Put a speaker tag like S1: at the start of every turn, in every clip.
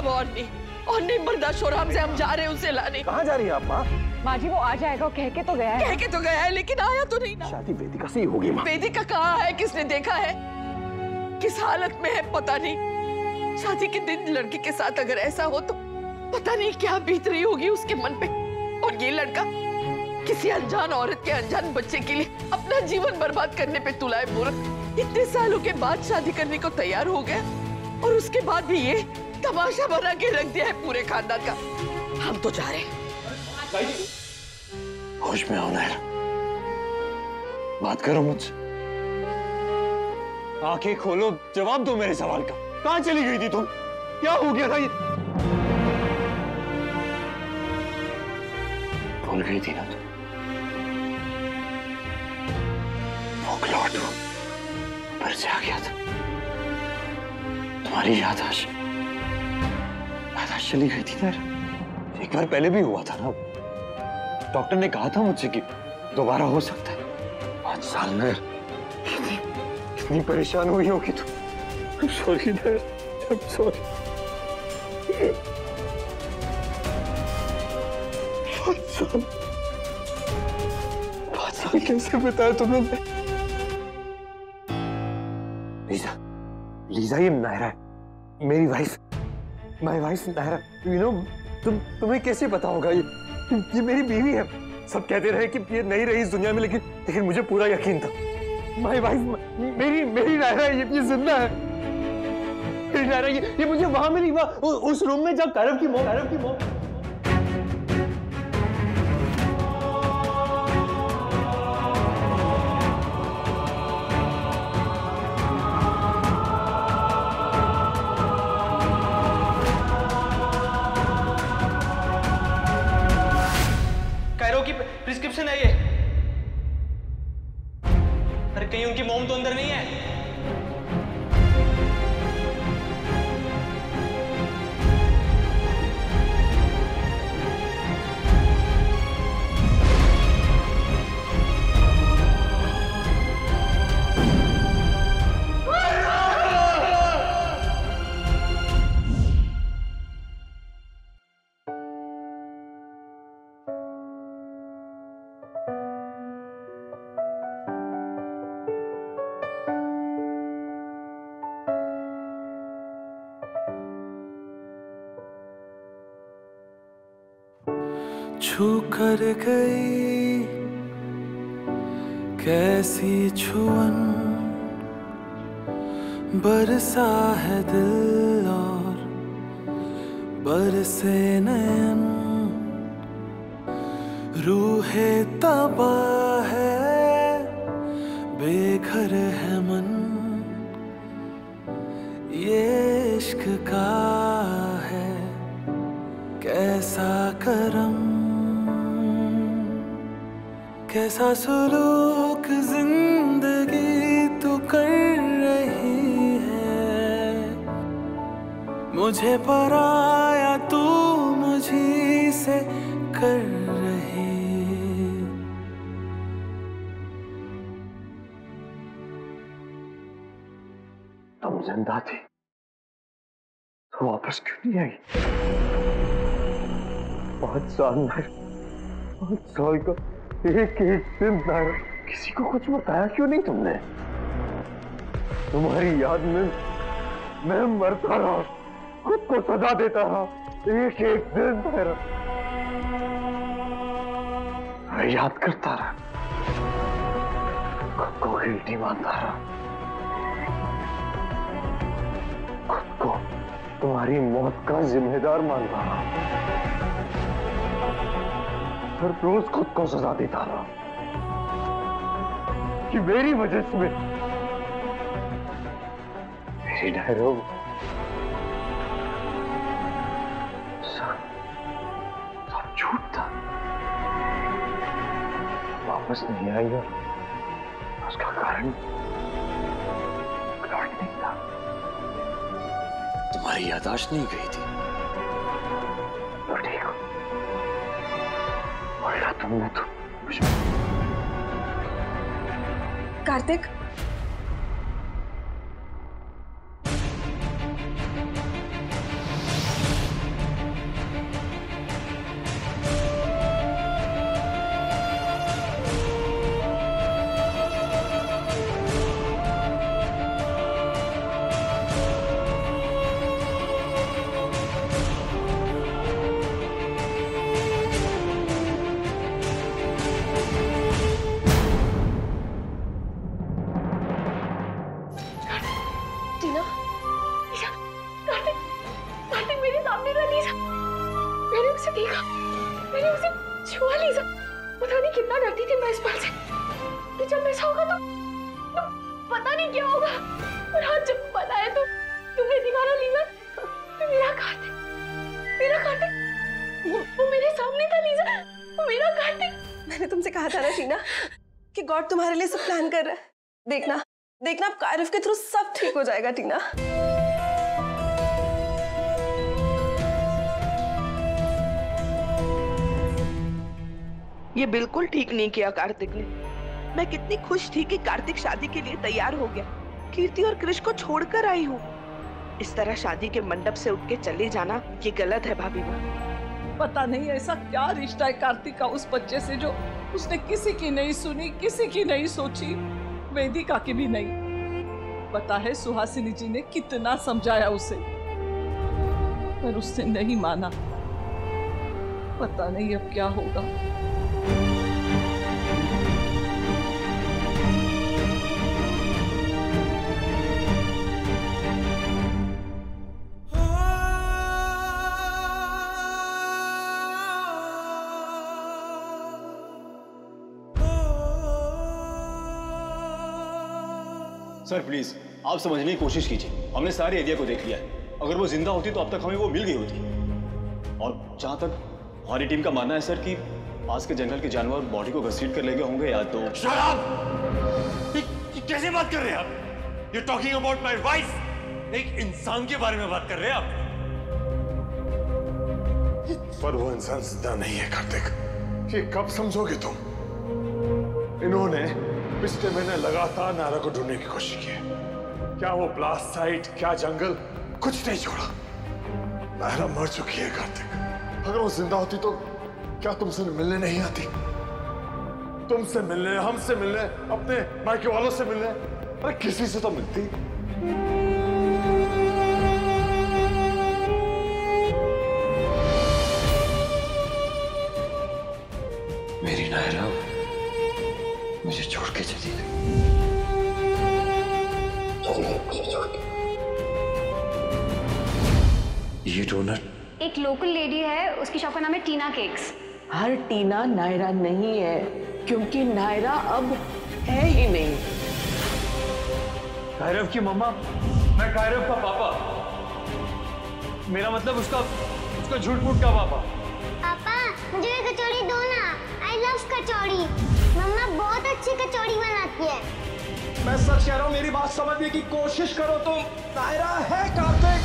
S1: अब और नहीं बर्दाश्त हो रहा हमसे। हम जा रहे हैं उसे लाने।
S2: कहाँ जा रही है आप माँ?
S3: माँ जी वो आ जाएगा, कह के तो गया है
S1: लेकिन आया तो नहीं ना।
S2: शादी वेदिका से ही होगी माँ।
S1: वेदिका कहाँ है? किसने देखा है? किस हालत में है पता नहीं। शादी के दिन लड़के के साथ अगर ऐसा हो तो पता नहीं क्या बीत रही होगी उसके मन पे। और ये लड़का किसी अनजान औरत के अनजान बच्चे के लिए अपना जीवन बर्बाद करने पे तुला है। मूर्ख इतने सालों के बाद शादी करने को तैयार हो गया और उसके बाद भी ये तमाशा बना के रख दिया है पूरे खानदान का। हम तो जा रहे हैं।
S2: होश में होना है, बात करो मुझसे, आंखें खोलो, जवाब दो मेरे सवाल का। कहाँ चली गई थी तुम? क्या हो गया था ये? भूल गई थी ना तुम? लौट फिर से आ गया था। तुम्हारी याददाश्त चली गई थी ना। एक बार पहले भी हुआ था ना। डॉक्टर ने कहा था मुझसे कि दोबारा हो सकता है। 5 साल में कितनी परेशान हुई होगी तुम। Sorry dad, sorry. 5 साल कैसे बिताए तुमने? लीजा ये नायरा है, मेरी wife, my wife Naira. You know तुम्हें कैसे पता होगा? ये मेरी बीवी है। सब कहते रहे कि ये नहीं रही इस दुनिया में, लेकिन मुझे पूरा यकीन था। माय वाइफ मेरी नायरा है, ये जिंदा है। मेरी नायरा ये मुझे वहां मिली, उस रूम में जब कैरव की मौत।
S4: प्रिस्क्रिप्शन है ये। अरे कहीं उनकी मोम तो अंदर नहीं है?
S5: छू कर गई कैसी छुअन, बरसा है दिल और बरसे नयन, रूहे तबाह है बेघर है मन, ये इश्क का है कैसा करम, कैसा सुलूक जिंदगी तू कर रही है, मुझे पराया तू मुझी से कर रही।
S2: तुम जिंदा थी तो वापस क्यों नहीं आई? 5 साल में, 5 साल का एक दिन किसी को कुछ बताया क्यों नहीं तुमने? तुम्हारी याद में मैं मरता रहा, खुद को सजा देता रहा, एक दिन मैं याद करता रहा, खुद को गिल्टी मानता रहा, खुद को तुम्हारी मौत का जिम्मेदार मानता रहा, हर रोज खुद को सजा देता रहा कि मेरी वजह से मेरी डायरो सब झूठ था, वापस नहीं आई और उसका कारण लौट नहीं था। तुम्हारी याददाश्त नहीं गई थी, लौटेगा तुमने तो
S3: कार्तिक, उसे देखा, मैंने उसे छुआ लीजा। पता नहीं कितना डरती थी मैं इस बात से कि जब ऐसा होगा तो पता नहीं क्या होगा। और आज जब पता है तो तुम्हें दीवाना लीजा, तो मेरा कार्तिक वो मेरे सामने था लीजा, वो मेरा कार्तिक।
S6: मैंने तुमसे कहा था ना टीना कि गॉड तुम्हारे लिए सब प्लान कर रहा है। देखना अब कारिफ के थ्रू सब ठीक हो जाएगा टीना।
S1: ये बिल्कुल ठीक नहीं किया कार्तिक ने। मैं कितनी खुश थी कि कार्तिक शादी के लिए तैयार हो गया। कीर्ति और कृष को छोड़कर आई हूँ। इस तरह शादी के मंडप से उठ के चले जाना ये गलत है भाभी माँ।
S7: पता नहीं ऐसा क्या रिश्ता है कार्तिक का उस बच्चे से जो उसने किसी की नहीं सुनी, किसी की नहीं सोची, वेदिका की भी नहीं। पता है सुहासिनी जी ने कितना समझाया उसे, पर उसने नहीं माना। पता नहीं अब क्या होगा।
S8: सर प्लीज आप समझने की कोशिश कीजिए। हमने सारे एरिया को देख लिया है। अगर वो जिंदा होती तो अब तक हमें वो मिल गई होती। और जहां तक हमारी टीम का मानना है सर कि पास के जंगल के जानवर बॉडी को घसीट कर ले गए होंगे या तो।
S2: कैसे बात कर रहे हैं आप? You're talking about my wife। एक इंसान के बारे में बात कर रहे हैं आप।
S9: पर वो इंसान जिंदा नहीं है कार्तिक। ये कब समझोगे तुम? इन्होंने पिछले महीने लगातार नायरा को ढूंढने की कोशिश की है। क्या वो ब्लास्ट साइट, क्या जंगल, कुछ नहीं छोड़ा। नायरा मर चुकी है कार्तिक। अगर वो जिंदा होती तो क्या तुमसे मिलने नहीं आती? तुमसे मिलने, हमसे मिलने, अपने मायके वालों से मिलने, अरे किसी से तो मिलती।
S2: मेरी नायरा मुझे छोड़ के चली गई। मुझे छोड़ के। ये डोनट
S3: एक लोकल लेडी है, उसकी शॉप का नाम है टीना केक्स।
S1: हर टीना नायरा नहीं है, क्योंकि नायरा अब है ही नहीं।
S2: कायरव की मम्मा, मैं कायरव का पापा। मेरा मतलब उसका झूठ-मूठ का पापा।
S10: पापा मुझे कचौड़ी दो ना। आई लव कचौड़ी। मम्मा बहुत अच्छी कचौड़ी बनाती है।
S5: मैं सच कह रहा हूँ, मेरी बात समझने की कोशिश करो तुम। नायरा है कार्तिक।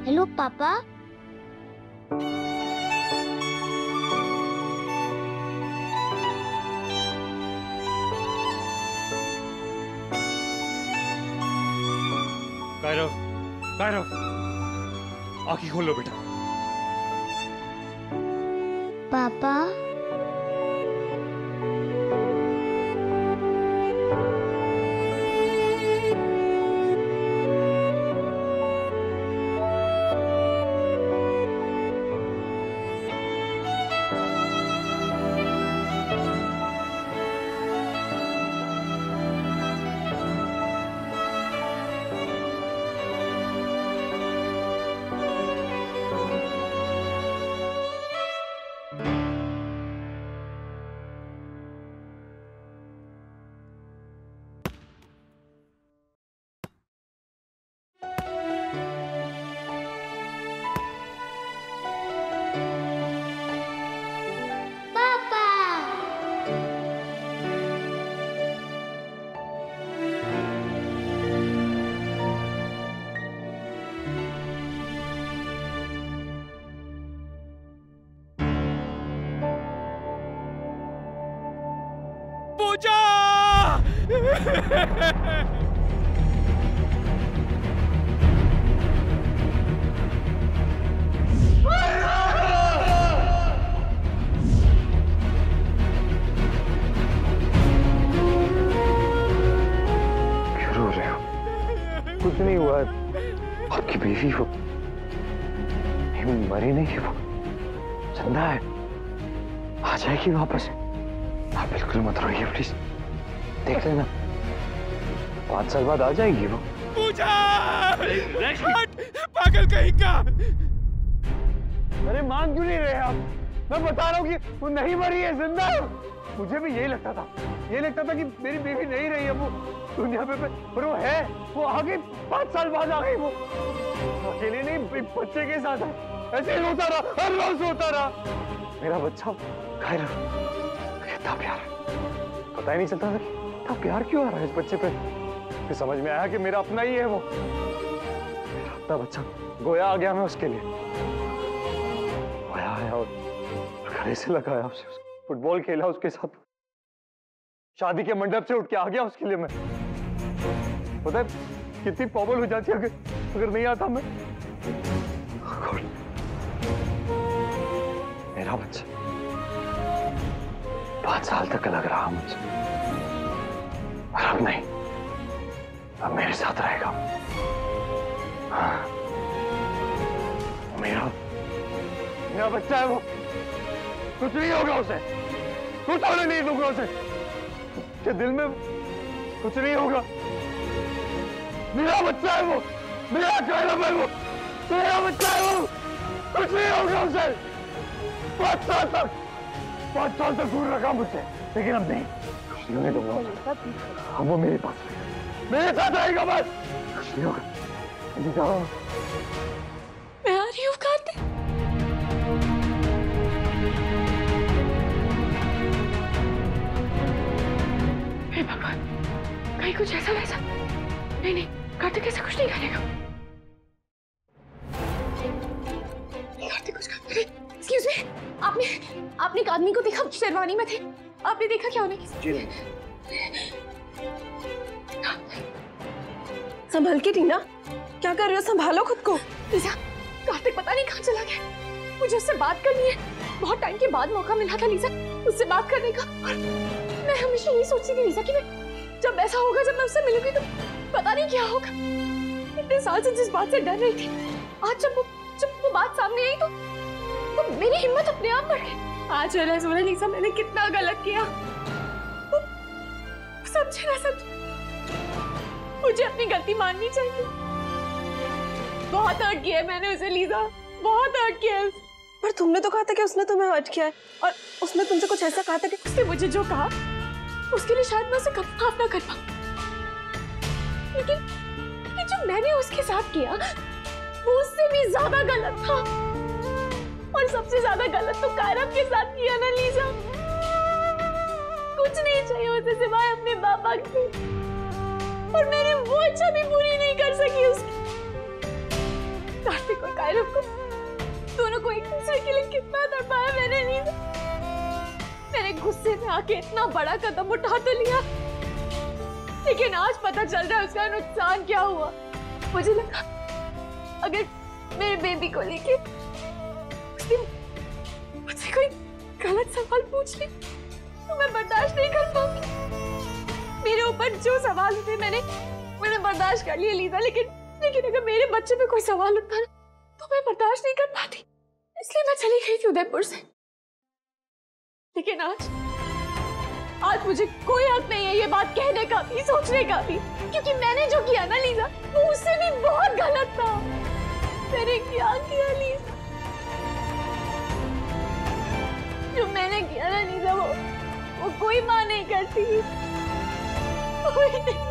S10: हेलो पापा।
S2: कायरव, कायरव, आंखें खोल लो बेटा।
S10: पापा
S2: रहे हो? कुछ नहीं हुआ, आपकी बीवी वो मरी नहीं है, वो जिंदा है, आ जाएगी वापस। आप बिल्कुल मत रोइए प्लीज, देख लेना 5 साल बाद आ जाएगी वो।
S11: पूजा! पागल कहीं का!
S2: अरे मान क्यों नहीं रहे आप? मैं बता रहा हूँ कि वो नहीं मरी है, जिंदा है। मुझे भी यही लगता था, कि मेरी बीवी नहीं रही है वो दुनिया पे, पर वो है, वो आ गई 5 साल बाद आ गई। वो अकेले नहीं, एक बच्चे के साथ है। ऐसे ही रोता रहा, हर रोज रोता रहा। मेरा बच्चा कायरव, कितना प्यार है, पता ही नहीं चलता था कि इतना प्यार क्यों आ रहा है इस बच्चे पे। फिर समझ में आया कि मेरा अपना ही है वो, मेरा अपना बच्चा। गोया आ गया मैं उसके लिए, गोया आया और गले से लगाया उसे, फुटबॉल खेला उसके साथ, शादी के मंडप से उठ के आ गया उसके लिए मैं। पता है कितनी प्रॉब्लम हो जाती अगर नहीं आता मैं। मेरा बच्चा 5 साल तक अलग रहा मुझसे, और अब नहीं, अब मेरे साथ रहेगा। हाँ, मेरा बच्चा है वो, कुछ नहीं होगा उसे, कुछ होने नहीं दूंगा उसे, के दिल में कुछ नहीं होगा। मेरा बच्चा है वो, मेरा कायरव है वो, मेरा बच्चा है वो, कुछ नहीं होगा उसे। 5 साल तक दूर रखा मुझसे, लेकिन अब नहीं, कुछ नहीं होने दूंगा उसे। अब वो मेरे पास रहेगा, मेरे साथ रहेगा बस, कुछ नहीं होगा।
S3: मैं आ रही हूँ कार्तिक। हे भगवान, कहीं कुछ ऐसा वैसा नहीं, कार्तिक ऐसा कुछ नहीं करेगा। कार्तिक कुछ काम करे। एक्सक्यूज मी, आपने एक आदमी को देखा, शेरवानी में थे, आपने देखा क्या होने की?
S6: संभल के टीना, क्या कर रहे हो? संभालो खुद को।
S3: लीजा, कार्तिक पता नहीं कहाँ चला गया, मुझे उससे बात करनी है। बहुत टाइम के बाद मौका मिला था लीजा उससे बात करने का। मैं हमेशा यही सोचती थी लीजा कि जब ऐसा होगा, जब मैं उससे मिलूंगी तो पता नहीं क्या होगा। इतने साल से जिस बात से डर रही थी, आज जब वो बात सामने आई तो मेरी हिम्मत अपने आप बढ़ गई। आज रियलाइज हो रहा है लीजा, मैंने कितना गलत किया। समझे ना समझे, मुझे अपनी गलती माननी चाहिए। बहुत हर्ट किया है मैंने उसे लीजा, बहुत हर्ट किया है।
S6: पर तुमने तो कहा था कि उसने तुम्हें हर्ट किया है, और उसने तुमसे कुछ ऐसा कहा था कि
S3: उसने मुझे जो कहा उसके लिए शायद मैं उसे कभी माफ ना कर पाऊं, लेकिन जो मैंने उसके साथ किया वो उससे भी ज्यादा गलत था। और सबसे ज्यादा गलत तो कायरव के साथ किया ना लीजा। कुछ नहीं चाहिए उसे सिवाय अपने पापा के, और मैंने वो इच्छा भी पूरी नहीं कर सकी उसकी। कार्तिक और कायरव को, दोनों को एक दूसरे के लिए कितना तड़पाया मैंने लीजा। मैंने गुस्से में आके इतना बड़ा कदम उठा तो लिया, लेकिन आज पता चल रहा है उसका नुकसान क्या हुआ। मुझे लगा अगर मेरे बेबी को लेके मुझसे कोई गलत सवाल पूछ ले तो मैं बर्दाश्त नहीं कर पाऊंगी। मेरे ऊपर जो सवाल थे मैंने बर्दाश्त कर लिए लीजा, लेकिन अगर मेरे बच्चे पे कोई सवाल उठता ना तो मैं बर्दाश्त नहीं कर पाती, इसलिए मैं चली गई थी उदयपुर से। लेकिन आज मुझे कोई हक नहीं है ये बात कहने का भी, सोचने का भी, क्योंकि मैंने जो किया ना लीजा वो उससे भी बहुत गलत था। मैंने क्या किया लीजा, जो मैंने किया ना लीजा वो कोई माँ नहीं करती, कोई नहीं।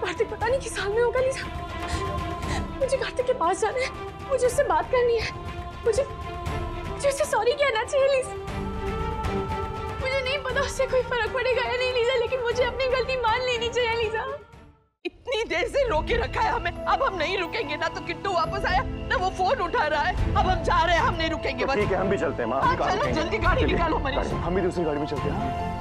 S3: कार्तिक पता नहीं किस हाल में होगा लीजा। मुझे कार्तिक के पास जाना है, मुझे उससे बात करनी है, मुझे उससे सॉरी कहना चाहिए लीजा। मुझे नहीं पता उससे कोई फर्क पड़ेगा या नहीं लीजा, लेकिन मुझे अपनी गलती मान लेनी चाहिए लीजा।
S1: इतनी देर से रोके रखा है हमें, अब हम नहीं रुकेंगे। ना तो किट्टू वापस आया, ना वो फोन उठा रहा है। अब हम जा रहे हैं, हम नहीं रुकेंगे बस।
S2: ठीक है, हम भी चलते हैं माँ।
S1: चलो जल्दी गाड़ी निकालो मनीष।
S2: हम भी दूसरी गाड़ी में चलते हैं।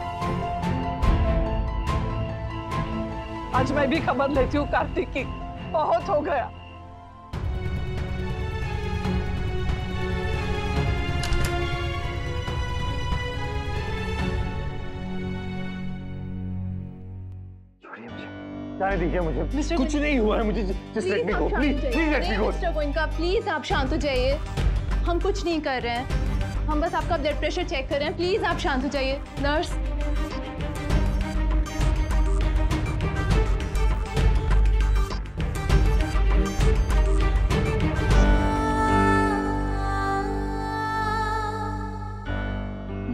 S7: आज मैं भी खबर लेती हूँ कार्तिक की, बहुत हो गया।
S2: जाने दीजिए मुझे, कुछ नहीं हुआ है मुझे, just let me go, please let me go.
S3: Mister Goenka please आप शांत हो जाइए, हम कुछ नहीं कर रहे हैं, हम बस आपका ब्लड प्रेशर चेक कर रहे हैं, प्लीज आप शांत हो जाइए। नर्स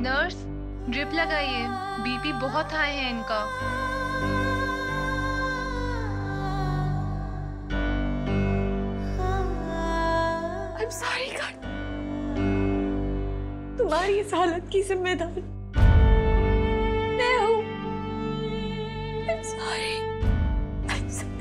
S11: नर्स ड्रिप लगाइए, बीपी बहुत हाई है इनका।
S3: I'm sorry कार्तिक, तुम्हारी इस हालत की जिम्मेदार मैं हूँ। I'm sorry. I'm sorry.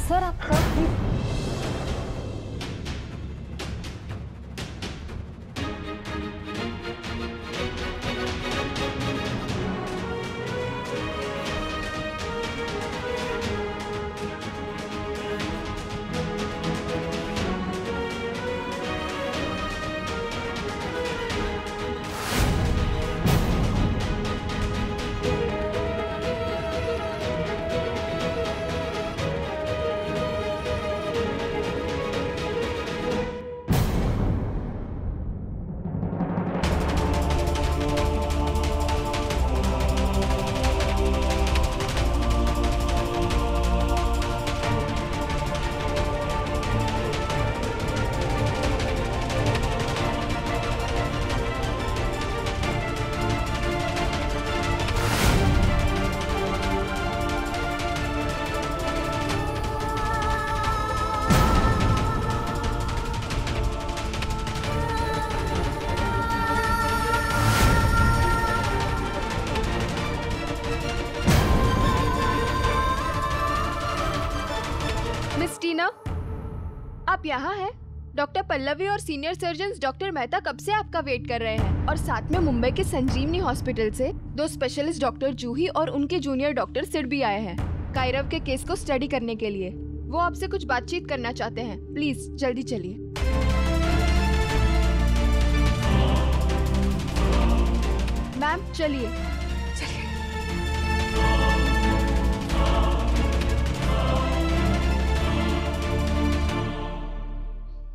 S3: Sir आप मिस टीना, आप यहाँ हैं? डॉक्टर पल्लवी और सीनियर सर्जन डॉक्टर मेहता कब से आपका वेट कर रहे हैं, और साथ में मुंबई के संजीवनी हॉस्पिटल से 2 स्पेशलिस्ट डॉक्टर जूही और उनके जूनियर डॉक्टर सिड भी आए हैं कायरव के केस को स्टडी करने के लिए। वो आपसे कुछ बातचीत करना चाहते हैं, प्लीज जल्दी चलिए। मैम चलिए।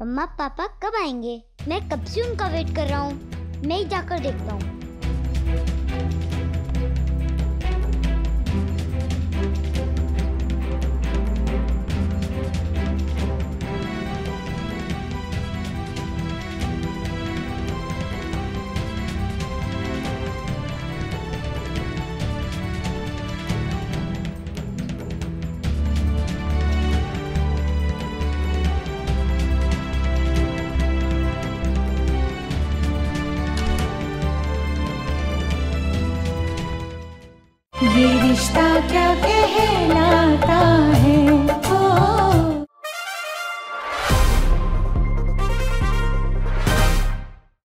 S10: मम्मा पापा कब आएंगे? मैं कब से उनका वेट कर रहा हूँ। मैं ही जाकर देखता हूँ।